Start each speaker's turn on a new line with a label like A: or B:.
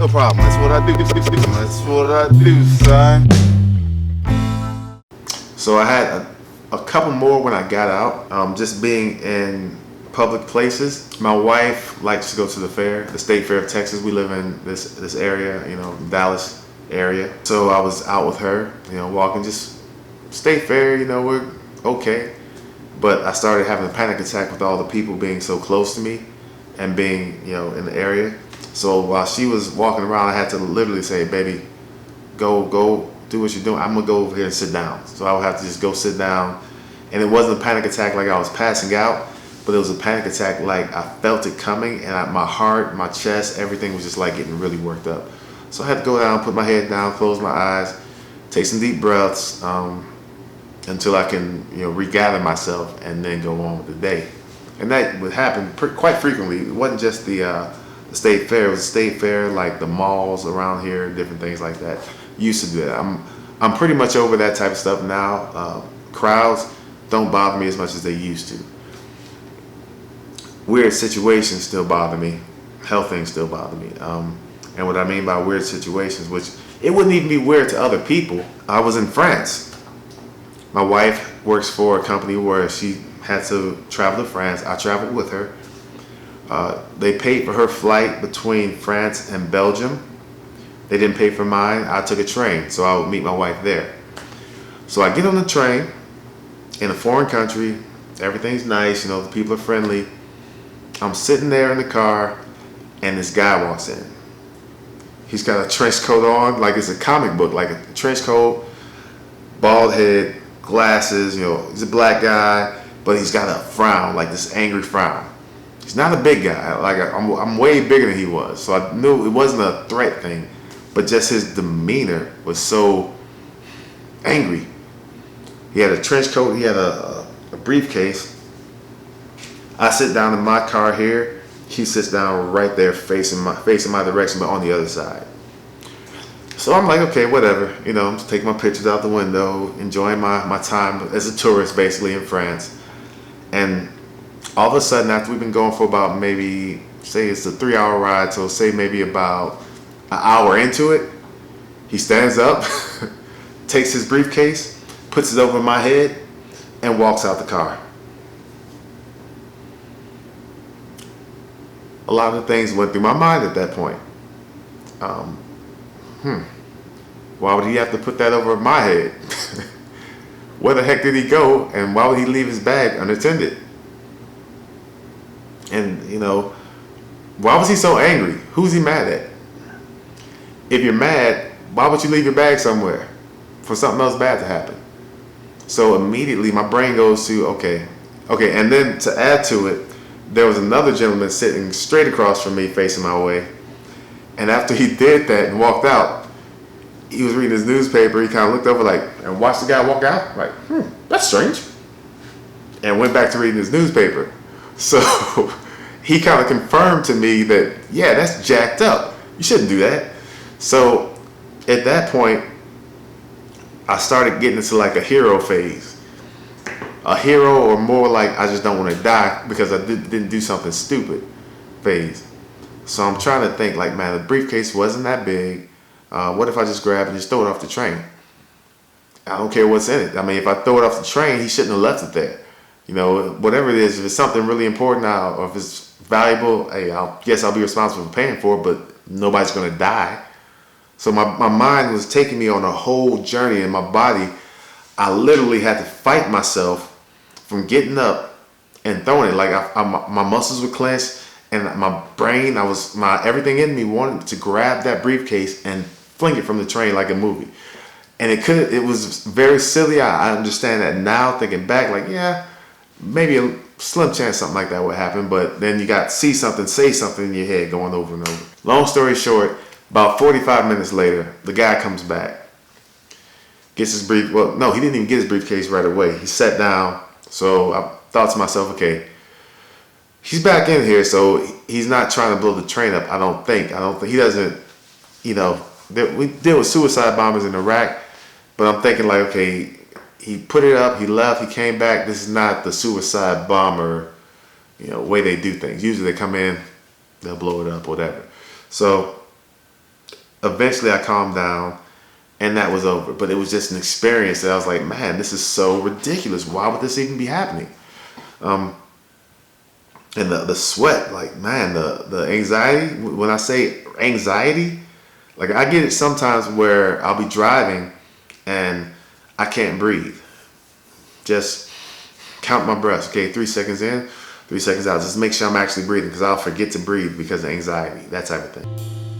A: No problem. That's what I do. That's what I do, son. So I had a couple more when I got out. Just being in public places. My wife likes to go to the fair, the State Fair of Texas. We live in this area, Dallas area. So I was out with her, walking just State Fair. We're okay. But I started having a panic attack with all the people being so close to me and being, in the area. So while she was walking around, I had to literally say, baby, go do what you're doing. I'm gonna go over here and sit down. So I would have to just go sit down. And it wasn't a panic attack like I was passing out, but it was a panic attack like I felt it coming, and my heart, my chest, everything was just like getting really worked up. So I had to go down, put my head down, close my eyes, take some deep breaths, until I can, regather myself and then go on with the day. And that would happen quite frequently. It wasn't just the state fair. It was the state fair, like the malls around here, different things like that. Used to do that. I'm pretty much over that type of stuff now. Crowds don't bother me as much as they used to. Weird situations still bother me. Health things still bother me. And what I mean by weird situations, which it wouldn't even be weird to other people. I was in France. My wife works for a company where she had to travel to France. I traveled with her. They paid for her flight between France and Belgium. They didn't pay for mine. I took a train, so I would meet my wife there. So I get on the train in a foreign country. Everything's nice, the people are friendly. I'm sitting there in the car, and this guy walks in. He's got a trench coat on, like it's a comic book, like a trench coat, bald head, glasses, he's a black guy, but he's got a frown, like this angry frown. He's not a big guy, like I'm way bigger than he was, so I knew it wasn't a threat thing, but just his demeanor was so angry. He had a trench coat, he had a briefcase. I sit down in my car here, he sits down right there facing my direction, but on the other side. So I'm like, okay, whatever. I'm just taking my pictures out the window, enjoying my time as a tourist, basically, in France. And all of a sudden, after we've been going for about maybe, say it's a 3-hour ride, so say maybe about an hour into it, he stands up, takes his briefcase, puts it over my head, and walks out the car. A lot of things went through my mind at that point. Why would he have to put that over my head? Where the heck did he go, and why would he leave his bag unattended? And, why was he so angry? Who's he mad at? If you're mad, why would you leave your bag somewhere for something else bad to happen? So immediately my brain goes to, okay. And then to add to it, there was another gentleman sitting straight across from me facing my way. And after he did that and walked out, he was reading his newspaper. He kind of looked over and watched the guy walk out. Like, that's strange. And went back to reading his newspaper. So he kind of confirmed to me that, yeah, that's jacked up. You shouldn't do that. So at that point, I started getting into like a hero phase. A hero, or more like I just don't want to die because I didn't do something stupid phase. So I'm trying to think like, man, the briefcase wasn't that big. What if I just grab and just throw it off the train? I don't care what's in it. I mean, if I throw it off the train, he shouldn't have left it there. Whatever it is, if it's something really important now, or if it's valuable, hey, I guess I'll be responsible for paying for it, but nobody's going to die. So my mind was taking me on a whole journey, and my body, I literally had to fight myself from getting up and throwing it. Like my muscles were clenched, and my brain, everything in me wanted to grab that briefcase and fling it from the train like a movie. And it was very silly. I understand that now, thinking back, like, yeah, maybe a slim chance something like that would happen, but then you got see something, say something in your head going over and over. Long story short, about 45 minutes later, the guy comes back, gets his he didn't even get his briefcase right away. He sat down, so I thought to myself, okay, he's back in here, so he's not trying to blow the train up, I don't think he doesn't, we deal with suicide bombers in Iraq, but I'm thinking like, okay, he put it up, he left, he came back. This is not the suicide bomber, way they do things. Usually they come in, they'll blow it up, whatever. So Eventually I calmed down and that was over. But it was just an experience that I was like, man, this is so ridiculous. Why would this even be happening? And the sweat, like, man, the anxiety, when I say anxiety, like I get it sometimes where I'll be driving and I can't breathe. Just count my breaths. Okay, 3 seconds in, 3 seconds out. Just make sure I'm actually breathing because I'll forget to breathe because of anxiety, that type of thing.